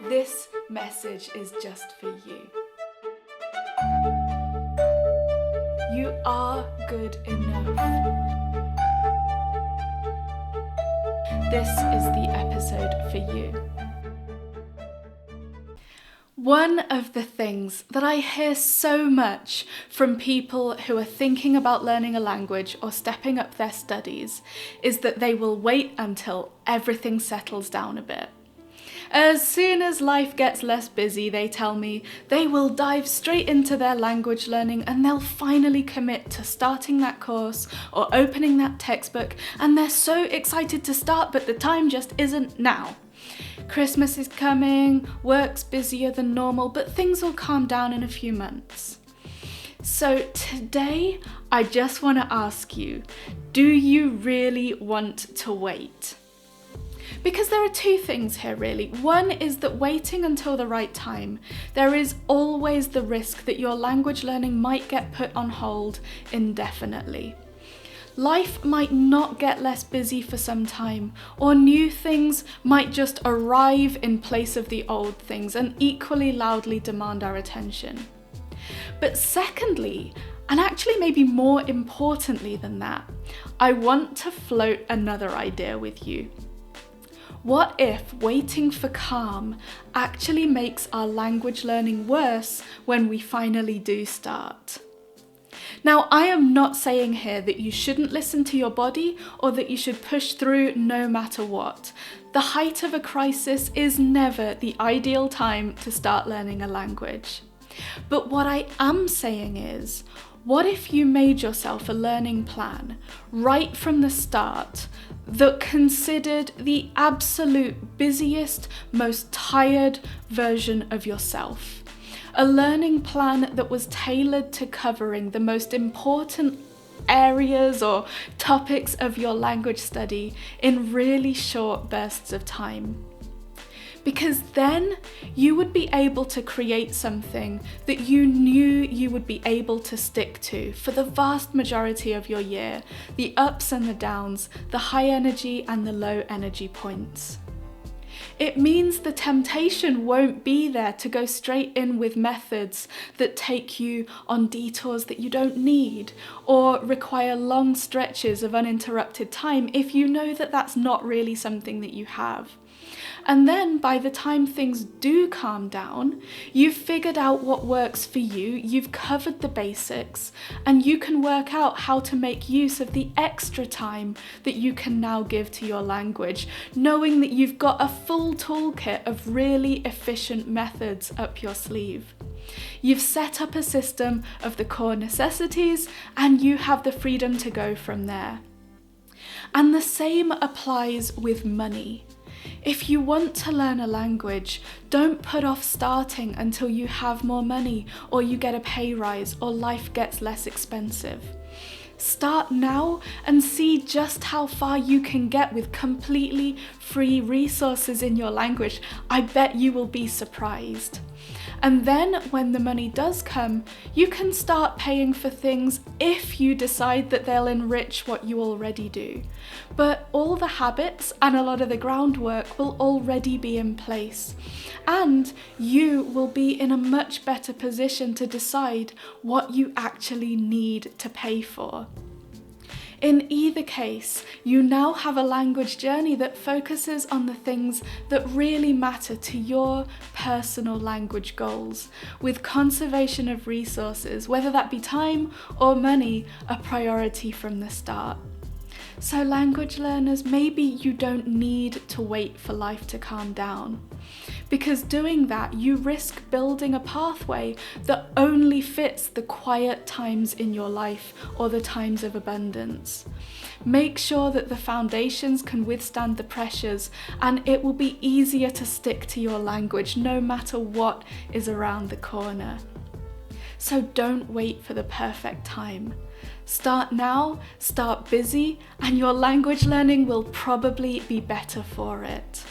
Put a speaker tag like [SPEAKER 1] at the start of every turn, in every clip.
[SPEAKER 1] this message is just for you. You are good enough. This is the episode for you. One of the things that I hear so much from people who are thinking about learning a language or stepping up their studies is that they will wait until everything settles down a bit. As soon as life gets less busy, they tell me, they will dive straight into their language learning and they'll finally commit to starting that course or opening that textbook, and they're so excited to start, but the time just isn't now. Christmas is coming, work's busier than normal, but things will calm down in a few months. So today, I just want to ask you, do you really want to wait? Because there are two things here really. One is that waiting until the right time, there is always the risk that your language learning might get put on hold indefinitely. Life might not get less busy for some time, or new things might just arrive in place of the old things and equally loudly demand our attention. But secondly, and actually maybe more importantly than that, I want to float another idea with you. What if waiting for calm actually makes our language learning worse when we finally do start? Now, I am not saying here that you shouldn't listen to your body or that you should push through no matter what. The height of a crisis is never the ideal time to start learning a language. But what I am saying is, what if you made yourself a learning plan right from the start that considered the absolute busiest, most tired version of yourself? A learning plan that was tailored to covering the most important areas or topics of your language study in really short bursts of time. Because then you would be able to create something that you knew you would be able to stick to for the vast majority of your year, the ups and the downs, the high energy and the low energy points. It means the temptation won't be there to go straight in with methods that take you on detours that you don't need or require long stretches of uninterrupted time if you know that that's not really something that you have. And then by the time things do calm down, you've figured out what works for you, you've covered the basics, and you can work out how to make use of the extra time that you can now give to your language, knowing that you've got a full toolkit of really efficient methods up your sleeve. You've set up a system of the core necessities, and you have the freedom to go from there. And the same applies with money. If you want to learn a language, don't put off starting until you have more money or you get a pay rise or life gets less expensive. Start now and see just how far you can get with completely free resources in your language. I bet you will be surprised. And then when the money does come, you can start paying for things if you decide that they'll enrich what you already do. But all the habits and a lot of the groundwork will already be in place. And you will be in a much better position to decide what you actually need to pay for. In either case, you now have a language journey that focuses on the things that really matter to your personal language goals, with conservation of resources, whether that be time or money, a priority from the start. So language learners, maybe you don't need to wait for life to calm down. Because doing that, you risk building a pathway that only fits the quiet times in your life or the times of abundance. Make sure that the foundations can withstand the pressures, and it will be easier to stick to your language no matter what is around the corner. So don't wait for the perfect time. Start now, start busy, and your language learning will probably be better for it.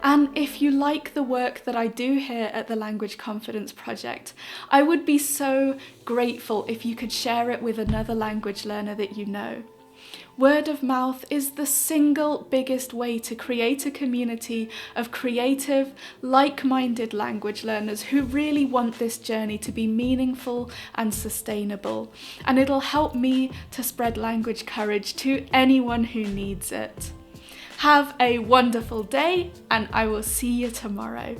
[SPEAKER 1] And if you like the work that I do here at the Language Confidence Project, I would be so grateful if you could share it with another language learner that you know. Word of mouth is the single biggest way to create a community of creative, like-minded language learners who really want this journey to be meaningful and sustainable. And it'll help me to spread language courage to anyone who needs it. Have a wonderful day, and I will see you tomorrow.